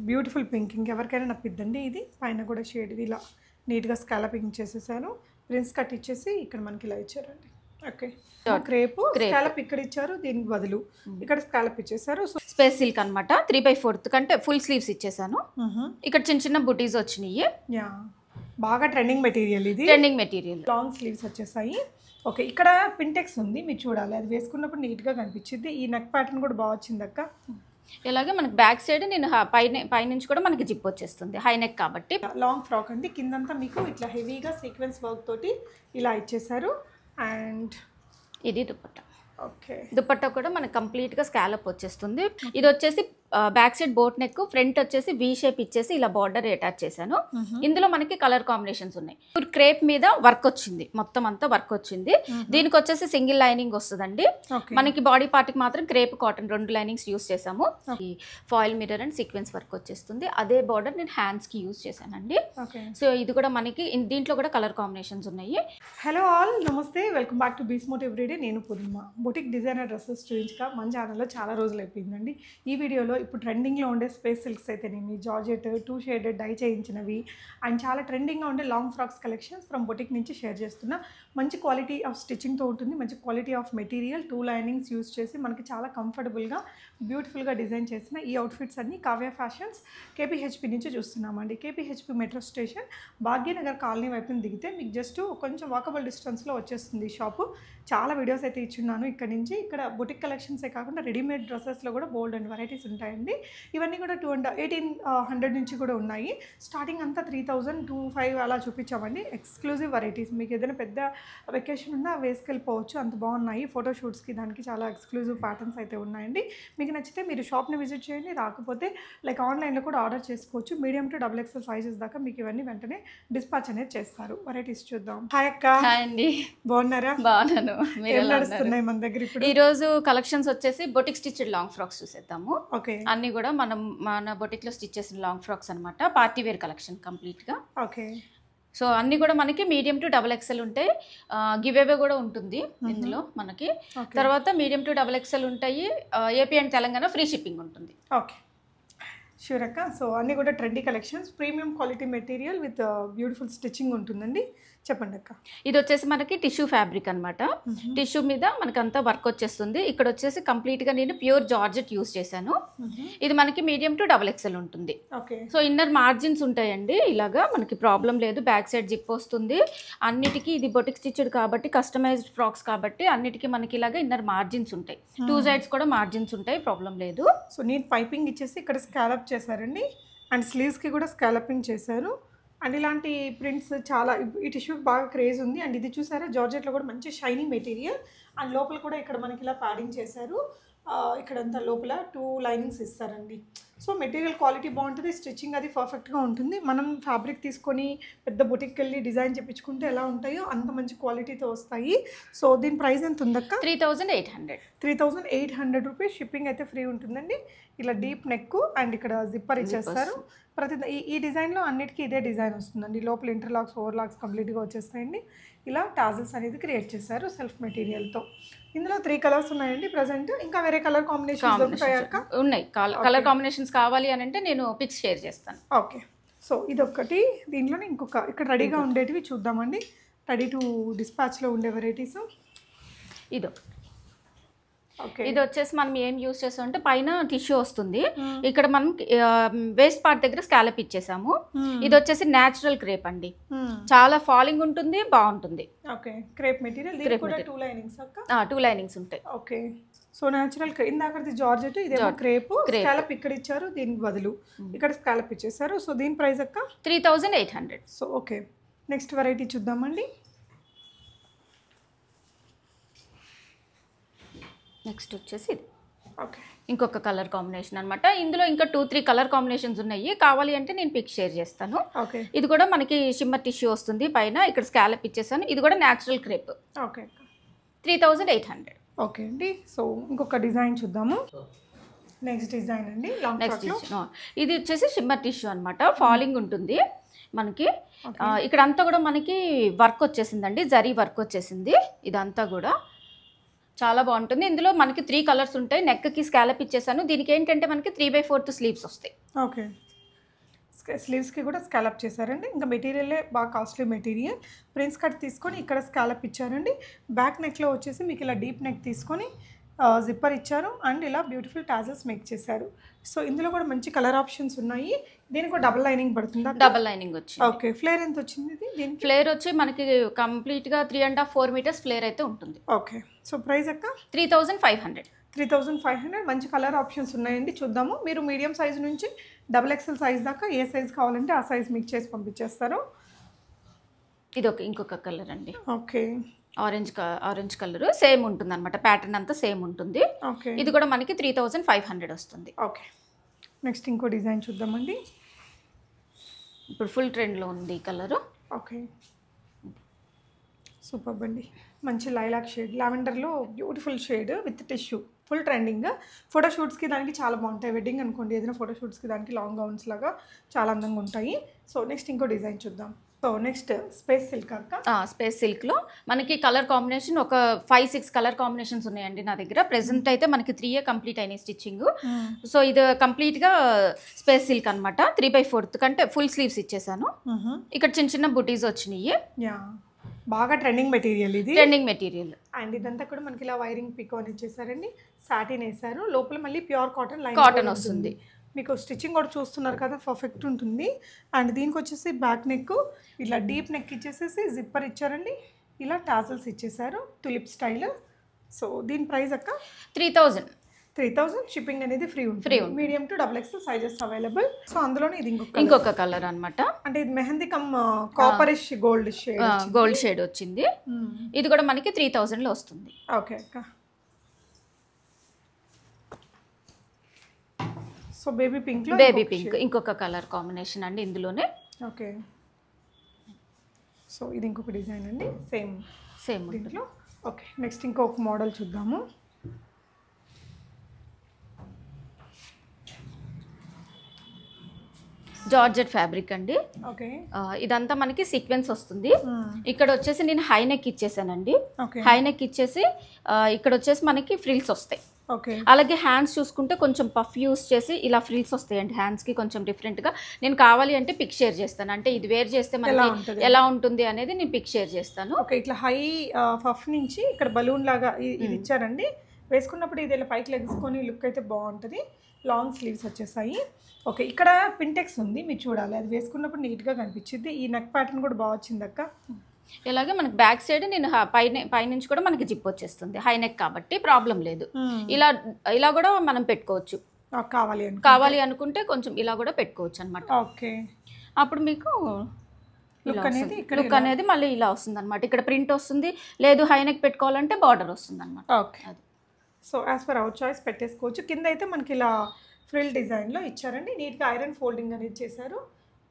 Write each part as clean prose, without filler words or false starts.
Beautiful pink ఇంకెవరికైనా నప్పిద్దండి ఇది. పైన కూడా షేడ్ ఇది ఇలా నీట్గా స్కాలపింగ్ చేసేసారు. ప్రిన్స్ కట్ ఇచ్చేసి ఇక్కడ మనకి ఇలా ఇచ్చారండి. ఓకే, క్రేప్ స్కాలప్ ఇక్కడ ఇచ్చారు, దీనికి బదులు ఇక్కడ స్కాలప్ ఇచ్చేసారు. సో స్పేస్ సిల్క్ అనమాట. 3/4 కంటే ఫుల్ స్లీవ్స్ ఇచ్చేసాను. ఇక్కడ చిన్న చిన్న బుటీస్ వచ్చినాయి. యా, బాగా ట్రెండింగ్ మెటీరియల్ ఇది. Trending material. లాంగ్ స్లీవ్స్ వచ్చేసాయి. ఓకే, ఇక్కడ పింటెక్స్ ఉంది, మీరు చూడాలి, అది వేసుకున్నప్పుడు నీట్గా కనిపించింది. ఈ నెక్ ప్యాటర్న్ కూడా బాగా వచ్చింది అక్క. ఇలాగే మనకి బ్యాక్ సైడ్ నేను పైనుంచి కూడా మనకి జిప్ వచ్చేస్తుంది, హై నెక్ కాబట్టి. లాంగ్ ఫ్రాక్ అండి, కిందంతా మీకు ఇట్లా హెవీగా సీక్వెన్స్ వర్క్ తోటి ఇలా ఇచ్చేసారు. అండ్ ఇది దుపట్టా. ఓకే, దుపట్టా కూడా మనకి కంప్లీట్గా స్కాలప్ వచ్చేస్తుంది. ఇది వచ్చేసి back side boat neck, front వచ్చేసి వి షేప్ ఇచ్చేసి ఇలా బార్డర్ అటాచ్ చేశాను. ఇందులో మనకి కలర్ కాంబినేషన్స్ ఉన్నాయి. క్రేప్ మీద వర్క్ వచ్చింది, మొత్తం అంతా వర్క్ వచ్చింది. దీనికి వచ్చేసి సింగిల్ లైనింగ్ వస్తుందండి. మనకి బాడీ పార్ట్ కి మాత్రం క్రేప్ కాటన్ 2 లైనింగ్స్ యూస్ చేసాము. Foil mirror and sequence work వచ్చేస్తుంది. అదే బార్డర్ నేను హ్యాండ్స్ కి యూస్ చేశానండి. సో ఇది కూడా మనకి దీంట్లో కూడా కలర్ కాంబినేషన్స్ ఉన్నాయి. హలో ఆల్, నమస్తే, వెల్కమ్ బ్యాక్ టు బీస్మోట్ ఎవ్రీడే. నేను పూర్ణిమ. బొటిక్ డిజైనర్ డ్రెస్సెస్ చూపించక మన ఛానల్లో చాలా రోజులు అయిపోయిందండి. ఈ వీడియోలో ఇప్పుడు ట్రెండింగ్లో ఉండే స్పేస్ సిల్క్స్ అయితేనేమి, జార్జెట్ 2 షేడెడ్ డై చేయించినవి అండ్ చాలా ట్రెండింగ్గా ఉండే long frocks collections from boutique నుంచి షేర్ చేస్తున్నా. మంచి క్వాలిటీ ఆఫ్ స్టిచ్చింగ్తో ఉంటుంది, మంచి quality of material, 2 linings use చేసి మనకి చాలా కంఫర్టబుల్గా బ్యూటిఫుల్గా డిజైన్ చేసిన ఈ అవుట్ఫిట్స్ అన్ని కావ్య ఫ్యాషన్స్ కేపీహెచ్పి నుంచి చూస్తున్నామండి. కేపీహెచ్పి మెట్రో స్టేషన్ భాగ్యనగర్ కాలనీ వైపున దిగితే మీకు జస్ట్ కొంచెం వాకబుల్ డిస్టెన్స్లో వచ్చేస్తుంది ఈ షాపు. చాలా వీడియోస్ అయితే ఇచ్చున్నాను ఇక్కడ నుంచి. ఇక్కడ బొటిక్ కలెక్షన్సే కాకుండా రెడీమేడ్ డ్రెస్సెస్లో కూడా బోల్డ్ అండ్ వెరైటీస్ ఉంటాయండి. ఇవన్నీ కూడా 1800 నుంచి కూడా ఉన్నాయి. స్టార్టింగ్ అంతా 3000, 2500 అలా చూపించామండి. ఎక్స్క్లూజివ్ వెరైటీస్, మీకు ఏదైనా పెద్ద వెకేషన్ ఉన్నా వేసుకెళ్ళిపోవచ్చు, అంత బాగున్నాయి. ఫోటోషూట్స్కి దానికి చాలా ఎక్స్క్లూజివ్ ప్యాటర్న్స్ అయితే ఉన్నాయండి. మీకు నచ్చితే మీరు షాప్ని విజిట్ చేయండి, రాకపోతే లైక్ ఆన్లైన్లో కూడా ఆర్డర్ చేసుకోవచ్చు. మీడియం టు XXL సైజెస్ దాకా మీకు ఇవన్నీ వెంటనే డిస్పాచ్ అనేది చేస్తారు. వెరైటీస్ చూద్దాం. హాయ్ అక్క. హాయ్ అండి, బాగున్నారా? బాగున్నాను. నడుస్తున్నాయి మన దగ్గర ఇప్పుడు. ఈ రోజు కలెక్షన్స్ వచ్చేసి బొటిక్ స్టిచ్డ్ లాంగ్ ఫ్రాక్స్ చూసేద్దాము. ఓకే, అన్ని కూడా మన బొటిక్ లో స్టిచ్ చేసిన లాంగ్ ఫ్రాక్స్ అనమాట. పార్టీ వేర్ కలెక్షన్ కంప్లీట్ గా. ఓకే, సో అన్ని కూడా మనకి మీడియం టు XXL ఉంటాయి. గివ్ అవే కూడా ఉంటుంది ఇందులో మనకి. తర్వాత మీడియం టు XXL ఉంటాయి. AP and Telangana free shipping ఉంటుంది. ఓకే, షూర్ అక్క. సో అన్నీ కూడా trendy collections, premium quality material with beautiful stitching ఉంటుందండి. చెప్పండి అక్క. ఇది వచ్చేసి మనకి టిష్యూ ఫ్యాబ్రిక్ అనమాట. టిష్యూ మీద మనకి అంతా వర్క్ వచ్చేస్తుంది. ఇక్కడ వచ్చేసి కంప్లీట్గా నేను ప్యూర్ జార్జెట్ యూస్ చేశాను. ఇది మనకి మీడియం టు XXL ఉంటుంది. ఓకే, సో ఇన్నర్ మార్జిన్స్ ఉంటాయండి. ఇలాగా మనకి ప్రాబ్లం లేదు, బ్యాక్ సైడ్ జిప్ వస్తుంది. అన్నిటికీ ఇది బొటిక్ స్టిచ్డ్ కాబట్టి, కస్టమైజ్డ్ ఫ్రాక్స్ కాబట్టి అన్నిటికీ మనకి ఇలాగా ఇన్నర్ మార్జిన్స్ ఉంటాయి. 2 సైడ్స్ కూడా మార్జిన్స్ ఉంటాయి, ప్రాబ్లం లేదు. సో నీట్ పైపింగ్ ఇచ్చేసి ఇక్కడ స్కాలప్ చేశారండి. అండ్ స్లీవ్స్కి కూడా స్కాలపింగ్ చేశారు. అండ్ ఇలాంటి ప్రింట్స్ చాలా ఈ టిష్యూకి బాగా క్రేజ్ ఉంది. అండ్ ఇది చూసారా, జార్జెట్లో కూడా మంచి షైనీ మెటీరియల్. అండ్ లోపల కూడా ఇక్కడ మనకి ఇలా ప్యాడింగ్ చేశారు. ఇక్కడంతా లోపల 2 లైనింగ్స్ ఇస్తారండి. సో మెటీరియల్ క్వాలిటీ బాగుంటుంది, స్టిచ్చింగ్ అది పర్ఫెక్ట్గా ఉంటుంది. మనం ఫ్యాబ్రిక్ తీసుకొని పెద్ద బొటిక్కి వెళ్ళి డిజైన్ చేయించుకుంటే ఎలా ఉంటాయో అంత మంచి క్వాలిటీతో వస్తాయి. సో దీని ప్రైస్ ఎంత ఉందక్క? 3800. 3800 రూపీస్. షిప్పింగ్ అయితే ఫ్రీ ఉంటుందండి. ఇలా డీప్ నెక్ అండ్ ఇక్కడ జిప్పర్ ఇచ్చేస్తారు. ప్రతి ఈ డిజైన్లో అన్నిటికీ ఇదే డిజైన్ వస్తుందండి. లోపల ఇంటర్లాక్స్, ఓవర్లాక్స్ కంప్లీట్గా వచ్చేస్తాయండి. ఇలా టాజిల్స్ అనేది క్రియేట్ చేశారు సెల్ఫ్ మెటీరియల్తో. ఇందులో 3 కలర్స్ ఉన్నాయండి ప్రజెంట్. ఇంకా వేరే కలర్ కాంబినేషన్స్ ఉన్నాయి. కలర్ కాంబినేషన్స్ కావాలి అని అంటే నేను పిక్స్ షేర్ చేస్తాను. ఓకే, సో ఇదొకటి. దీంట్లోనే ఇంకొక ఇక్కడ రెడీగా ఉండేటివి చూద్దామండి. రెడీ టు డిస్పాచ్లో ఉండే వెరైటీస్. ఇది వచ్చేసి మనం ఏం యూస్ చేస్తాం అంటే, పైన టిష్యూ వస్తుంది, ఇక్కడ మనం వేస్ట్ పార్ట్ దగ్గర స్కాలప్ ఇచ్చేసాము. ఇది వచ్చేసి న్యాచురల్ క్రేప్ అండి, చాలా ఫాలింగ్ ఉంటుంది, బాగుంటుంది. Okay, crepe material. 2 లైనింగ్స్ అక్క? 2 లైనింగ్స్ ఉంటాయి. ఓకే, సో న్యాచురల్ ఇందాకది జార్జెట్, ఇదేమో క్రేప్. స్కాలప్ ఇక్కడ ఇచ్చారు, దీనికి బదులు ఇక్కడ స్కాలప్ ఇచ్చేసారు. సో దీని ప్రైస్ అక్క? 3800. సో ఓకే, నెక్స్ట్ వెరైటీ చూద్దామండి. నెక్స్ట్ వచ్చేసి ఇది. ఓకే, ఇంకొక కలర్ కాంబినేషన్ అనమాట. ఇందులో ఇంకా 2-3 కలర్ కాంబినేషన్స్ ఉన్నాయి. కావాలి అంటే నేను పిక్ షేర్ చేస్తాను. ఓకే, ఇది కూడా మనకి షిమ్మర్ టిష్యూ వస్తుంది, పైన ఇక్కడ స్కాలప్ ఇచ్చేసాను. ఇది కూడా న్యాచురల్ క్రేప్. ఓకే, 3800. ఓకే అండి. సో ఇంకొక డిజైన్ చూద్దాము. నెక్స్ట్ డిజైన్ అండి. నెక్స్ట్ ఇది వచ్చేసి షిమ్మర్ టిష్యూ అనమాట. ఫాలింగ్ ఉంటుంది మనకి. ఇక్కడ అంతా కూడా మనకి వర్క్ వచ్చేసిందండి, జరీ వర్క్ వచ్చేసింది. ఇదంతా కూడా చాలా బాగుంటుంది. ఇందులో మనకి 3 కలర్స్ ఉంటాయి. నెక్కి స్కాలప్ ఇచ్చేసాను. దీనికి ఏంటంటే మనకి 3/4 స్లీవ్స్ వస్తాయి. ఓకే, స్లీవ్స్కి కూడా స్కాలప్ చేశారండి. ఇంకా మెటీరియలే బాగా కాస్ట్లీ మెటీరియల్. ప్రిన్స్ కట్ తీసుకొని ఇక్కడ స్కాలప్ ఇచ్చారండి. బ్యాక్ నెక్లో వచ్చేసి మీకు ఇలా డీప్ నెక్ తీసుకొని జిప్పర్ ఇచ్చారు అండ్ ఇలా బ్యూటిఫుల్ టాజల్స్ మేక్ చేశారు. సో ఇందులో కూడా మంచి కలర్ ఆప్షన్స్ ఉన్నాయి. దీనికి కూడా డబుల్ లైనింగ్ పడుతుందా? డబుల్ లైనింగ్ వచ్చింది. ఓకే, ఫ్లేర్ ఎంత వచ్చింది ఇది? దీనికి ఫ్లేర్ వచ్చి మనకి కంప్లీట్గా 3.5-4 మీటర్స్ ఫ్లేర్ అయితే ఉంటుంది. ఓకే, సో ప్రైస్ అక్క 3500. 3500. మంచి కలర్ ఆప్షన్స్ ఉన్నాయండి, చూద్దాము. మీరు మీడియం సైజ్ నుంచి XXL సైజ్ దాకా ఏ సైజ్ కావాలంటే ఆ సైజ్ మిక్స్ చేసి పంపించేస్తారు. ఇది ఇంకొక కలర్ అండి. ఓకే, ఆరెంజ్ కలర్ సేమ్ ఉంటుంది అనమాట. ప్యాటర్న్ అంతా సేమ్ ఉంటుంది. ఓకే, ఇది కూడా మనకి 3500 వస్తుంది. ఓకే. నెక్స్ట్ ఇంకో డిజైన్ చూద్దామండి. ఇప్పుడు ఫుల్ ట్రెండ్లో ఉంది ఈ కలరు. ఓకే, సూపర్ అండి. మంచి లైలాక్ షేడ్, లావెండర్లో beautiful shade with tissue, full trending. ఫోటోషూట్స్కి దానికి చాలా బాగుంటాయి. వెడ్డింగ్ అనుకోండి, ఏదైనా ఫోటోషూట్స్కి దానికి లాంగ్ గౌన్స్ లాగా చాలా అందంగా ఉంటాయి. సో నెక్స్ట్ ఇంకో డిజైన్ చూద్దాం. సో నెక్స్ట్ స్పేస్ సిల్క్ అక్క. స్పేస్ సిల్క్లో మనకి కలర్ కాంబినేషన్ ఒక 5-6 కలర్ కాంబినేషన్స్ ఉన్నాయండి నా దగ్గర. ప్రెసెంట్ అయితే మనకి 3 కంప్లీట్ అయినాయి స్టిచ్చింగ్. సో ఇది కంప్లీట్గా స్పేస్ సిల్క్ అనమాట. 3/4 కంటే ఫుల్ స్లీవ్స్ ఇచ్చేసాను. ఇక్కడ చిన్న చిన్న బుటీస్ వచ్చినాయి. బాగా ట్రెండింగ్ మెటీరియల్ ఇది, ట్రెండింగ్ మెటీరియల్. అండ్ ఇదంతా కూడా మనకి ఇలా వైరింగ్ పికో అని ఇచ్చేసారండి. సాటిన్ వేసారు, లోపల మళ్ళీ ప్యూర్ కాటన్ వస్తుంది. మీకు స్టిచ్చింగ్ కూడా చూస్తున్నారు కదా, పర్ఫెక్ట్ ఉంటుంది. అండ్ దీనికి వచ్చేసి బ్యాక్ నెక్ ఇలా డీప్ నెక్ ఇచ్చేసేసి జిప్పర్ ఇచ్చారండి. ఇలా టాజల్స్ ఇచ్చేసారు టులిప్ స్టైల్. సో దీని ప్రైస్ అక్క 3000. షిప్పింగ్ అనేది ఫ్రీ ఉంటుంది. Medium to XXL sizes available. So అందులోనే ఇది ఇంకొక కలర్ అనమాట. అంటే ఇది మెహందీ కమ్ కాపరిష్ గోల్డ్ షేడ్ వచ్చింది. ఇది కూడా మనకి 3000లో వస్తుంది. ఓకే అక్క. సో బేబీ పింక్ ఇంకొక కలర్ కాంబినేషన్ అండి ఇందులోనే. ఓకే, సో ఇది ఇంకొక డిజైన్ అండి, సేమ్ దీంట్లో. ఓకే, నెక్స్ట్ ఇంకొక మోడల్ చూద్దాము. జార్జెట్ ఫ్యాబ్రిక్ అండి. ఓకే, ఇదంతా మనకి సీక్వెన్స్ వస్తుంది. ఇక్కడ వచ్చేసి నేను హై నెక్ ఇచ్చేసానండి. హై నెక్ ఇచ్చేసి ఇక్కడ వచ్చేసి మనకి ఫ్రిల్స్ వస్తాయి. ఓకే, అలాగే హ్యాండ్స్ చూసుకుంటే కొంచెం పఫ్ యూస్ చేసి ఇలా ఫ్రిల్స్ వస్తాయండి హ్యాండ్స్కి కొంచెం డిఫరెంట్గా. నేను కావాలి అంటే పిక్ షేర్ చేస్తాను, అంటే ఇది వేర్ చేస్తే మనకి ఎలా ఉంటుంది అనేది నేను పిక్ షేర్ చేస్తాను. ఓకే, ఇట్లా హై పఫ్ నుంచి ఇక్కడ బలూన్ లాగా ఇది ఇచ్చారండి. వేసుకున్నప్పుడు ఇది ఇలా పైకి లెగ్స్కొని లుక్ అయితే బాగుంటుంది. లాంగ్ స్లీవ్స్ వచ్చేసాయి. ఓకే, ఇక్కడ పింటెక్స్ ఉంది, మీరు చూడాలి, అది వేసుకున్నప్పుడు నీట్గా కనిపించింది. ఈ నెక్ ప్యాటర్న్ కూడా బాగా వచ్చింది అక్క. ఇలాగే మనకి బ్యాక్ సైడ్ నేను పైనుంచి కూడా మనకి జిప్ వచ్చేస్తుంది. హై నెక్ కాబట్టి ప్రాబ్లం లేదు. ఇలా కూడా మనం పెట్టుకోవచ్చు, కావాలి అనుకుంటే కొంచెం ఇలా కూడా పెట్టుకోవచ్చు అనమాట. ఓకే, అప్పుడు మీకు లుక్ అనేది మళ్ళీ ఇలా వస్తుంది అనమాట. ఇక్కడ ప్రింట్ వస్తుంది, లేదు హై నెక్ పెట్టుకోవాలంటే బార్డర్ వస్తుంది అనమాట. Okay, so as per our choice పెట్టేసుకోవచ్చు. కింద అయితే మనకి ఇలా ఫ్రిల్ డిజైన్లో ఇచ్చారండి. నీట్గా ఐరన్ ఫోల్డింగ్ అనేది చేశారు.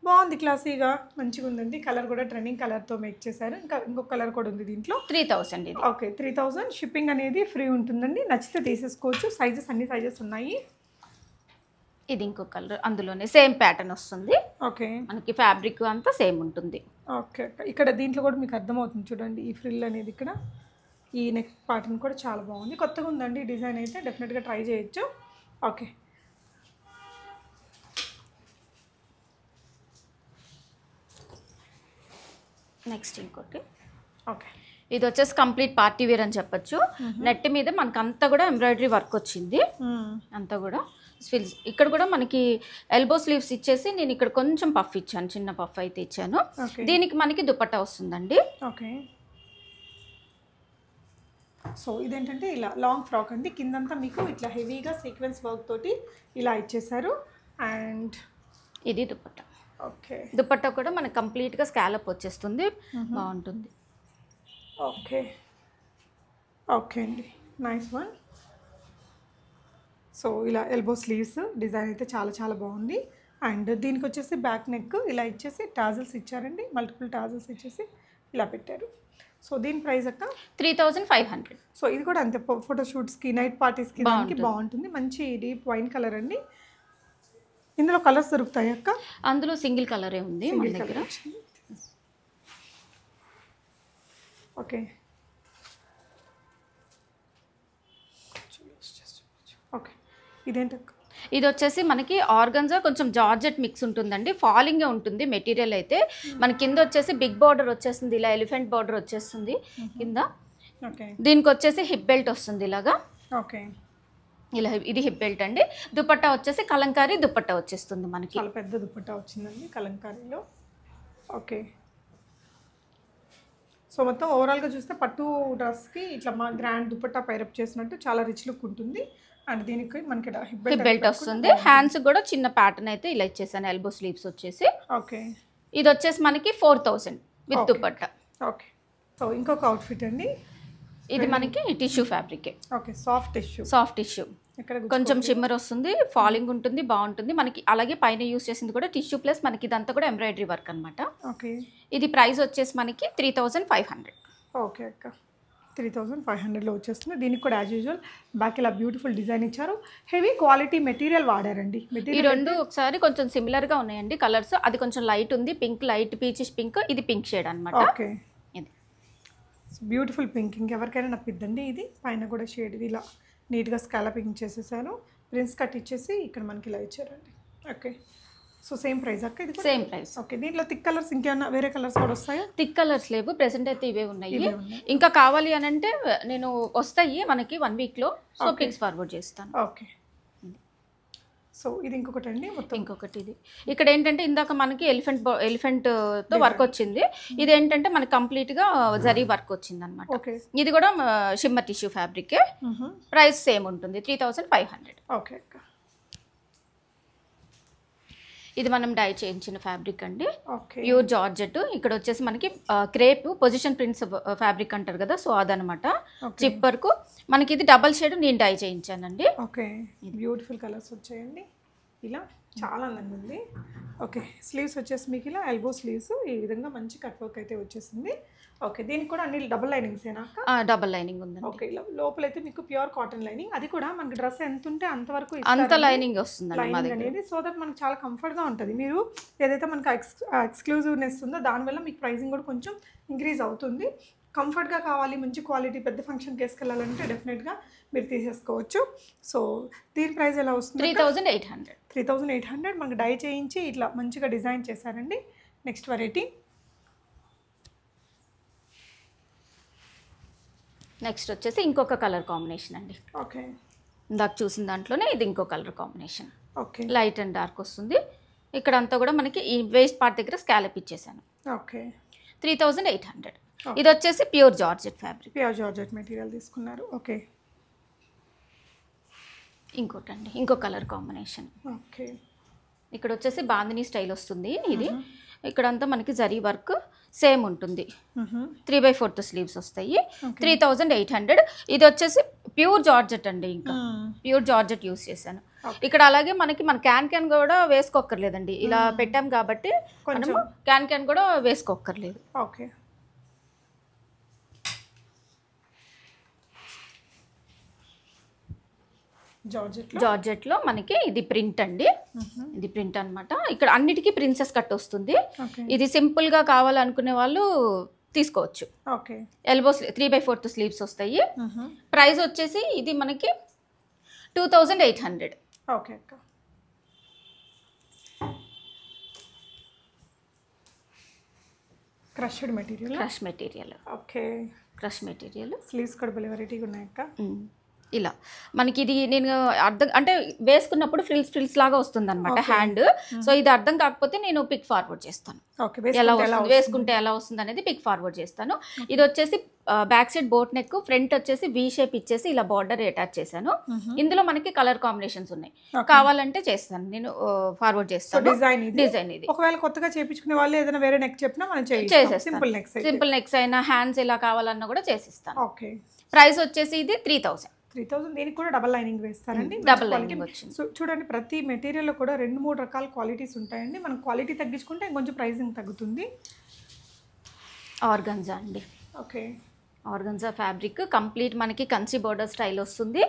బాగుంది, క్లాసీగా మంచిగా ఉందండి. కలర్ కూడా ట్రెండింగ్ కలర్తో మేక్ చేశారు. ఇంకొక కలర్ కూడా ఉంది దీంట్లో. 3000. ఓకే, 3000. షిప్పింగ్ అనేది ఫ్రీ ఉంటుందండి. నచ్చితే తీసేసుకోవచ్చు. సైజెస్ అన్ని సైజెస్ ఉన్నాయి. ఇది ఇంకొక కలర్, అందులోనే సేమ్ ప్యాటర్న్ వస్తుంది. ఓకే, మనకి ఫ్యాబ్రిక్ అంతా సేమ్ ఉంటుంది. ఓకే, ఇక్కడ దీంట్లో కూడా మీకు అర్థమవుతుంది చూడండి, ఈ ఫ్రిల్ అనేది ఇక్కడ ఈ నెక్ ప్యాటర్న్ కూడా చాలా బాగుంది, కొత్తగా ఉందండి. డిజైన్ అయితే డెఫినెట్గా ట్రై చేయొచ్చు. ఓకే, నెక్స్ట్ ఇంకోటి. ఓకే, ఇది వచ్చేసి కంప్లీట్ పార్టీ వేర్ అని చెప్పొచ్చు. నెట్ మీద మనకు అంతా కూడా ఎంబ్రాయిడరీ వర్క్ వచ్చింది. అంతా కూడా స్విల్స్. ఇక్కడ కూడా మనకి ఎల్బో స్లీవ్స్ ఇచ్చేసి నేను ఇక్కడ కొంచెం పఫ్ ఇచ్చాను, చిన్న పఫ్ అయితే ఇచ్చాను. దీనికి మనకి దుపట్టా వస్తుందండి. ఓకే, సో ఇదేంటంటే ఇలా లాంగ్ ఫ్రాక్ అండి. కిందంతా మీకు ఇట్లా హెవీగా సీక్వెన్స్ వర్క్ తోటి ఇలా ఇచ్చేసారు. అండ్ ఇది దుపట్టా. ఓకే, దుపట్టా కూడా మనకి కంప్లీట్గా స్కాలప్ వచ్చేస్తుంది, బాగుంటుంది. ఓకే, ఓకే అండి, నైస్ వన్. సో ఇలా ఎల్బో స్లీవ్స్ డిజైన్ అయితే చాలా చాలా బాగుంది. అండ్ దీనికి వచ్చేసి బ్యాక్ నెక్ ఇలా ఇచ్చేసి టాజల్స్ ఇచ్చారండి. మల్టిపుల్ టాజల్స్ ఇచ్చేసి ఇలా పెట్టారు. సో దీని ప్రైస్ అక్క 3500. సో ఇది కూడా అంతే, ఫోటోషూట్స్కి నైట్ పార్టీస్కి దానికి బాగుంటుంది. మంచి డీప్ వైన్ కలర్ అండి. ఇందులో కలర్స్ దొరుకుతాయి అక్క? అందులో సింగిల్ కలరే ఉంది మన దగ్గర. ఓకే, ఓకే, ఇదేంటి అక్క? ఇది వచ్చేసి మనకి ఆర్గన్జా కొంచెం జార్జెట్ మిక్స్ ఉంటుందండి, ఫాలింగే ఉంటుంది మెటీరియల్ అయితే. మన కింద వచ్చేసి బిగ్ బార్డర్ వచ్చేస్తుంది, ఇలా ఎలిఫెంట్ బార్డర్ వచ్చేస్తుంది కింద. దీనికి వచ్చేసి హిప్ బెల్ట్ వస్తుంది ఇలాగా. ఓకే, ఇలా ఇది హిప్ బెల్ట్ అండి. దుపట్టా వచ్చేసి కలంకారీ దుపట్టా వచ్చేస్తుంది మనకి. చాలా పెద్ద దుపట్టా వచ్చిందండి కలంకారీలో. ఓకే, సో మొత్తం ఓవరాల్గా చూస్తే పట్టు డ్రెస్కి ఇట్లా మా గ్రాండ్ దుపట్టా పైరప్ చేసినట్టు చాలా రిచ్ లుక్ ఉంటుంది. అండ్ దీనికి మనకి హిప్ బెల్ట్ వస్తుంది. హ్యాండ్స్ కూడా చిన్న ప్యాటర్న్ అయితే ఇలా ఇచ్చేసాను, ఎల్బో స్లీవ్స్ వచ్చేసి. ఓకే, ఇది వచ్చేసి మనకి 4000 విత్ దుపట్టా. ఓకే, సో ఇంకొక అవుట్ఫిట్ అండి. ఇది మనకి tissue fabric. Okay, soft tissue. Soft tissue కొంచెం షిమ్మర్ వస్తుంది, ఫాలింగ్ ఉంటుంది, బాగుంటుంది మనకి. అలాగే పైన యూస్ చేసింది కూడా టిష్యూ ప్లస్ మనకి ఇదంతా కూడా ఎంబ్రాయిడరీ వర్క్ అనమాట. ఓకే, ఇది ప్రైస్ వచ్చేసి మనకి 3500. ఓకే అక్క, 3500లో వచ్చేస్తుంది. దీనికి కూడా యాజ్ యూజువల్ బ్యాక్ ఇలా బ్యూటిఫుల్ డిజైన్ ఇచ్చారు. హెవీ క్వాలిటీ మెటీరియల్ వాడారండి. ఈ రెండు ఒకసారి కొంచెం సిమిలర్గా ఉన్నాయండి కలర్స్. అది కొంచెం లైట్ ఉంది, పింక్, లైట్ పీచిష్ పింక్, ఇది పింక్ షేడ్ అనమాట. ఓకే, బ్యూటిఫుల్ పింక్, ఇంకెవరికైనా నప్పిద్దండి. ఇది పైన కూడా షేడ్ ఇది ఇలా నీట్గా స్కాలపింగ్ చేసేసాను, ప్రిన్స్ కట్ ఇచ్చేసి ఇక్కడ మనకి ఇలా ఇచ్చారండి. ఓకే, సో సేమ్ ప్రైస్ అక్క? ఇది సేమ్ ప్రైస్. ఓకే, దీంట్లో థిక్ కలర్స్ ఇంకేమన్నా వేరే కలర్స్ కూడా వస్తాయా? థిక్ కలర్స్ లేవు ప్రెసెంట్ అయితే, ఇవే ఉన్నాయి. ఇంకా కావాలి అని అంటే నేను వస్తాయి మనకి 1 వీక్లో, సో పిక్స్ ఫార్వర్డ్ చేస్తాను. ఓకే, సో ఇది ఇంకొకటి అండి. మొత్తం ఇంకొకటి ఇది ఇక్కడ ఏంటంటే ఇందాక మనకి ఎలిఫెంట్తో వర్క్ వచ్చింది. ఇది ఏంటంటే మనకి కంప్లీట్గా జరీ వర్క్ వచ్చింది అనమాట. ఓకే, ఇది కూడా shimmer tissue fabric. Price same ఉంటుంది 3500. ఓకే అక్క, ఇది మనం డై చేయించిన ఫ్యాబ్రిక్ అండి, ఓకే, ప్యూర్ జార్జెట్. ఇక్కడ వచ్చేసి మనకి క్రేప్ పొజిషన్ ప్రింట్స్ ఫ్యాబ్రిక్ అంటారు కదా, సో అదనమాట. చిప్ వరకు మనకి ఇది డబల్ షేడ్ నేను డై చేయించానండి. ఓకే, బ్యూటిఫుల్ కలర్స్ వచ్చాయండి, ఇలా చాలా అందంగా ఉంది. ఓకే, స్లీవ్స్ వచ్చేసి మీకు ఇలా ఎల్బో స్లీవ్స్ ఈ విధంగా మంచి కట్ వర్క్ అయితే వచ్చేసింది. ఓకే, దీనికి కూడా అన్ని డబుల్ లైనింగ్స్ ఏనా? డబుల్ లైనింగ్ ఉంది. ఓకే, ఇలా లోపలైతే మీకు ప్యూర్ కాటన్ లైనింగ్, అది కూడా మనకి డ్రెస్ ఎంత ఉంటే అంతవరకు అంత లైనింగ్ వస్తుంది అనేది, సో దట్ మనకి చాలా కంఫర్ట్గా ఉంటుంది. మీరు ఏదైతే మనకి ఎక్స్క్లూజివ్నెస్ ఉందో దానివల్ల మీకు ప్రైసింగ్ కూడా కొంచెం ఇంక్రీజ్ అవుతుంది. కంఫర్ట్గా కావాలి, మంచి క్వాలిటీ, పెద్ద ఫంక్షన్కి వేసుకెళ్ళాలంటే డెఫినెట్గా మీరు తీసేసుకోవచ్చు. సో దీని ప్రైస్ ఎలా వస్తుంది? 3800. 3800 మనకి డై చేయించి ఇట్లా మంచిగా డిజైన్ చేశారండి. Next variety. నెక్స్ట్ వచ్చేసి ఇంకొక కలర్ కాంబినేషన్ అండి. ఓకే, ఇందాక చూసిన దాంట్లోనే ఇది ఇంకో colour combination. Okay, light and dark వస్తుంది. ఇక్కడ అంతా కూడా మనకి ఈ వేస్ట్ పార్ట్ దగ్గర స్కాలప్ ఇచ్చేసాను. ఓకే, 3800. ఇది వచ్చేసి pure georgette fabric. Pure georgette material తీసుకున్నారు. ఓకే, ఇంకోటి అండి, ఇంకో కలర్ కాంబినేషన్. ఓకే, ఇక్కడ వచ్చేసి బాందినీ స్టైల్ వస్తుంది. ఇది ఇక్కడంతా మనకి జరీ వర్క్ సేమ్ ఉంటుంది. 3/4 స్లీవ్స్ వస్తాయి. 3800. ఇది వచ్చేసి ప్యూర్ జార్జెట్ అండి, ఇంకా ప్యూర్ జార్జెట్ యూస్ చేశాను ఇక్కడ. అలాగే మనకి మన క్యాన్ కూడా వేసుకోక్కర్లేదండి, ఇలా పెట్టాం కాబట్టి మనము క్యాన్ కూడా వేసుకోక్కర్లేదు. ఓకే, జార్జెట్లో మనకి ఇది ప్రింట్ అండి, ఇది ప్రింట్ అనమాట. ఇక్కడ అన్నిటికీ ప్రిన్సెస్ కట్ వస్తుంది. ఇది సింపుల్గా కావాలనుకునే వాళ్ళు తీసుకోవచ్చు. ఓకే, ఎల్బో 3/4 స్లీవ్స్ వస్తాయి. ప్రైస్ వచ్చేసి ఇది మనకి 2800. ఓకే అక్క, crushed material. Crush material. Okay, crush material. Sleeves కూడా భలే వెరైటీగా ఉన్నాయి అక్క. ఇలా మనకి ఇది నేను అర్థం అంటే వేసుకున్నప్పుడు ఫ్రిల్స్ లాగా వస్తుంది అనమాట హ్యాండ్. సో ఇది అర్థం కాకపోతే నేను పిక్ ఫార్వర్డ్ చేస్తాను, ఎలా వస్తుంది వేసుకుంటే ఎలా వస్తుంది అనేది పిక్ ఫార్వర్డ్ చేస్తాను. ఇది వచ్చేసి back side boat neck, front వచ్చేసి వి షేప్ ఇచ్చేసి ఇలా బార్డర్ అటాచ్ చేశాను. ఇందులో మనకి కలర్ కాంబినేషన్స్ ఉన్నాయి, కావాలంటే చేస్తాను నేను ఫార్వర్డ్ చేస్తాను. డిజైన్ ఇది ఒకవేళ కొత్తగా చేయించుకునే వాళ్ళు ఏదైనా వేరే నెక్ చెప్పినా మనం చేసేస్తాం. సింపుల్ నెక్స్ అయినా హ్యాండ్స్ ఇలా కావాలన్నా కూడా చేసిస్తాను. ఓకే, ప్రైస్ వచ్చేసి ఇది 3000. దీనికి కూడా డబల్ లైనింగ్ వేస్తారండి. డబల్ లైనింగ్ వచ్చింది. సో చూడండి, ప్రతి మెటీరియల్లో కూడా 2-3 రకాల క్వాలిటీస్ ఉంటాయండి. మనం క్వాలిటీ తగ్గించుకుంటే ఇంకొంచెం ప్రైసింగ్ తగ్గుతుంది. ఆర్గన్జా అండి. ఓకే, ఆర్గన్జా ఫ్యాబ్రిక్ కంప్లీట్ మనకి కంచి బోర్డర్ స్టైల్ వస్తుంది.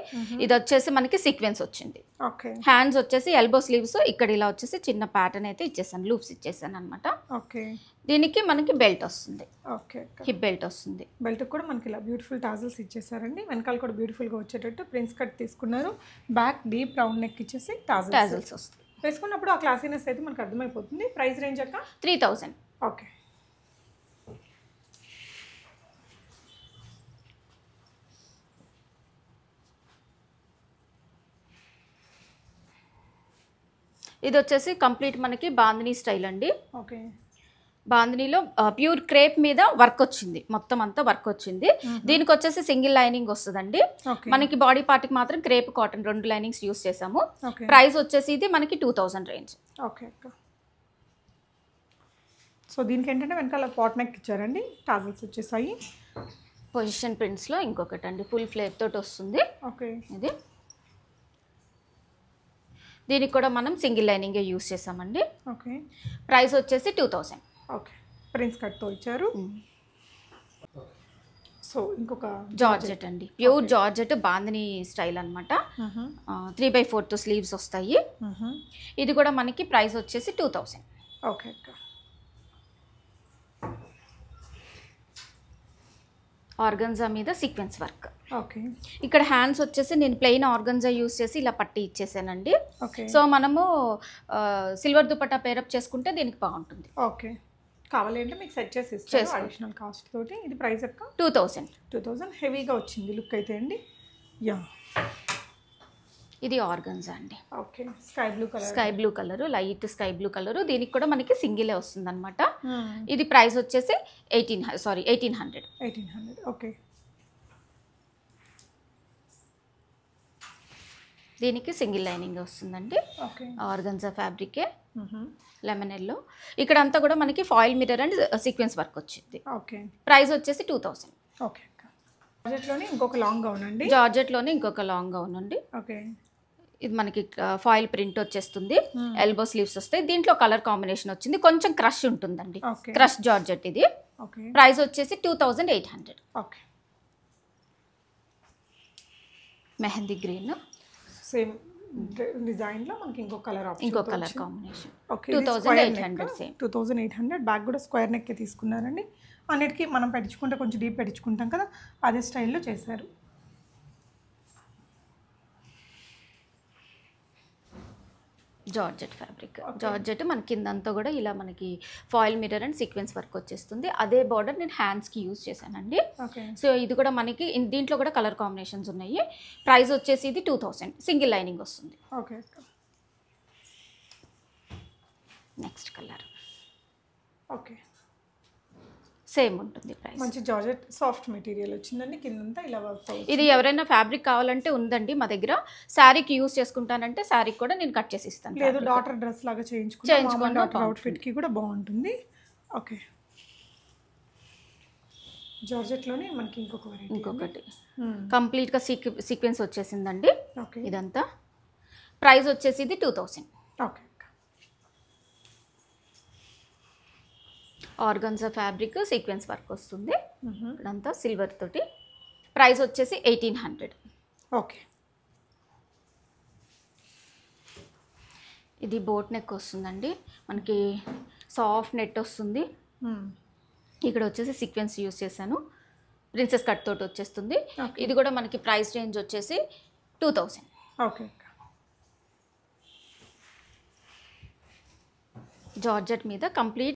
ఇది వచ్చేసి మనకి సీక్వెన్స్ వచ్చింది. ఓకే. హ్యాండ్స్ వచ్చేసి ఎల్బో స్లీవ్స్ ఇక్కడ ఇలా వచ్చేసి చిన్న ప్యాటర్న్ అయితే ఇచ్చేసాను, లూప్స్ ఇచ్చేసాను అనమాట. ఓకే. దీనికి మనకి బెల్ట్ వస్తుంది. ఓకే. హిప్ బెల్ట్ వస్తుంది. బెల్ట్ కూడా మనకి ఇలా బ్యూటిఫుల్ టాజల్స్ ఇచ్చేసారండి. వెనకాల కూడా బ్యూటిఫుల్గా వచ్చేటట్టు ప్రిన్స్ కట్ తీసుకున్నారు. బ్యాక్ డీప్ రౌండ్ నెక్ ఇచ్చేసి టాజల్స్ వస్తుంది. వేసుకున్నప్పుడు ఆ క్లాసీనెస్ అయితే మనకు అర్థమైపోతుంది. ప్రైస్ రేంజ్ అక్క 3000. ఓకే. ఇది వచ్చేసి కంప్లీట్ మనకి బాందినీ స్టైల్ అండి. ఓకే. బాందినీలో ప్యూర్ క్రేప్ మీద వర్క్ వచ్చింది, మొత్తం అంతా వర్క్ వచ్చింది. దీనికి వచ్చేసి సింగిల్ లైనింగ్ వస్తుందండి. మనకి బాడీ పార్ట్కి మాత్రం క్రేప్ కాటన్ 2 లైనింగ్స్ యూస్ చేసాము. ప్రైస్ వచ్చేసి ఇది మనకి 2000 రేంజ్. ఓకే. సో దీనికి ఏంటంటే వెనకాల పాట్ నెక్ ఇచ్చారండి, టాజల్స్ వచ్చేసాయి. పొజిషన్ ప్రింట్స్లో ఇంకొకటి అండి, ఫుల్ ఫ్లేర్ తోటి వస్తుంది. ఓకే. ఇది దీనికి కూడా మనం సింగిల్ లైనింగే యూస్ చేసామండి. ఓకే. ప్రైస్ వచ్చేసి 2000. ఓకే. ప్రిన్స్ కట్తో ఇచ్చారు. సో ఇంకొక జార్జెట్ అండి, ప్యూర్ జార్జెట్ బాందినీ స్టైల్ అనమాట. 3/4 స్లీవ్స్ వస్తాయి. ఇది కూడా మనకి ప్రైస్ వచ్చేసి 2000. ఓకే అక్క. ఆర్గన్జా మీద సీక్వెన్స్ వర్క్. ఓకే. ఇక్కడ హ్యాండ్స్ వచ్చేసి నేను ప్లెయిన్ ఆర్గన్జా యూస్ చేసి ఇలా పట్టి ఇచ్చేసానండి. ఓకే. సో మనము సిల్వర్ దుపట్టా పేరప్ చేసుకుంటే దీనికి బాగుంటుంది. ఓకే. కావాలి అంటే మీకు సెట్ చేసి ఇస్తారు అడిషనల్ కాస్ట్ తోటి. ఇది ప్రైస్ అక్క 2000. హెవీగా వచ్చింది లుక్ అయితే అండి. యా. ఇది ఆర్గన్జా అండి. Okay. Sky blue colour, light sky blue colour. దీనికి కూడా మనకి సింగిలే వస్తుంది అనమాట. ఇది ప్రైస్ వచ్చేసి 1800. ఓకే. దీనికి సింగిల్ లైనింగ్ వస్తుందండి. ఓకే. ఆర్గన్జా ఫ్యాబ్రికే, లెమన్ ఎల్లో. ఇక్కడ అంతా కూడా మనకి foil mirror and sequence work వచ్చింది. ఓకే. ప్రైస్ వచ్చేసి 2000. ఓకే. జార్జెట్లోనే ఇంకొక లాంగ్ గౌన్ అండి. జార్జెట్లోనే ఇంకొక లాంగ్ గౌన్ అండి. ఓకే. ఇది మనకి ఫాయిల్ ప్రింట్ వచ్చేస్తుంది, ఎల్బో స్లీవ్స్ వస్తాయి. దీంట్లో కలర్ కాంబినేషన్ వచ్చింది, కొంచెం క్రష్ ఉంటుందండి. క్రష్ జార్జెట్ ఇది. ఓకే. ప్రైస్ వచ్చేసి 2800. Okay. Mehndi green, same design లో మనకి ఇంకో colour combination. Okay. 2800 same. 2800. Back కూడా స్క్వేర్ నెక్ తీసుకున్నారండి. అన్నిటికీ మనం పెట్టించుకుంటే కొంచెం డీప్ పెట్టించుకుంటాం కదా, అదే స్టైల్లో చేశారు. Georgette fabric. జార్జెట్ మన కిందంతా కూడా ఇలా మనకి foil mirror and sequence work వచ్చేస్తుంది. అదే బార్డర్ నేను హ్యాండ్స్కి యూజ్ చేశానండి. సో ఇది కూడా మనకి దీంట్లో కూడా కలర్ కాంబినేషన్స్ ఉన్నాయి. ప్రైస్ వచ్చేసి ఇది 2000. సింగిల్ లైనింగ్ వస్తుంది. Okay. Next colour. Okay. Same ఉంటుంది ప్రైస్. మంచి జార్జెట్ సాఫ్ట్ మెటీరియల్ వచ్చిందండి. కిందంతా ఇలా వర్క్ అవుతుంది. ఇది ఎవరైనా ఫ్యాబ్రిక్ కావాలంటే ఉందండి మా దగ్గర. శారీకి యూజ్ చేసుకుంటానంటే శారీకి కూడా నేను కట్ చేసి ఇస్తాను. లేదు డాటర్ డ్రెస్ లాగా చేయించుకుని డాటర్ అవుట్ఫిట్కి కూడా బాగుంటుంది. ఓకే. జార్జెట్లోనే మనకి ఇంకొకటి కంప్లీట్గా సీక్వెన్స్ వచ్చేసిందండి. ఓకే. ఇదంతా ప్రైస్ వచ్చేసి ఇది 2000. Okay. Organza fabric sequence work వస్తుంది. ఇదంతా సిల్వర్ తోటి. ప్రైస్ వచ్చేసి 1800. ఓకే. ఇది బోట్ నెక్ వస్తుందండి, మనకి సాఫ్ట్ నెట్ వస్తుంది. ఇక్కడ వచ్చేసి సీక్వెన్స్ యూస్ చేశాను, ప్రిన్సెస్ కట్ తోటి వచ్చేస్తుంది. ఇది కూడా మనకి ప్రైస్ రేంజ్ వచ్చేసి 2000. ఓకే. జార్జెట్ మీద కంప్లీట్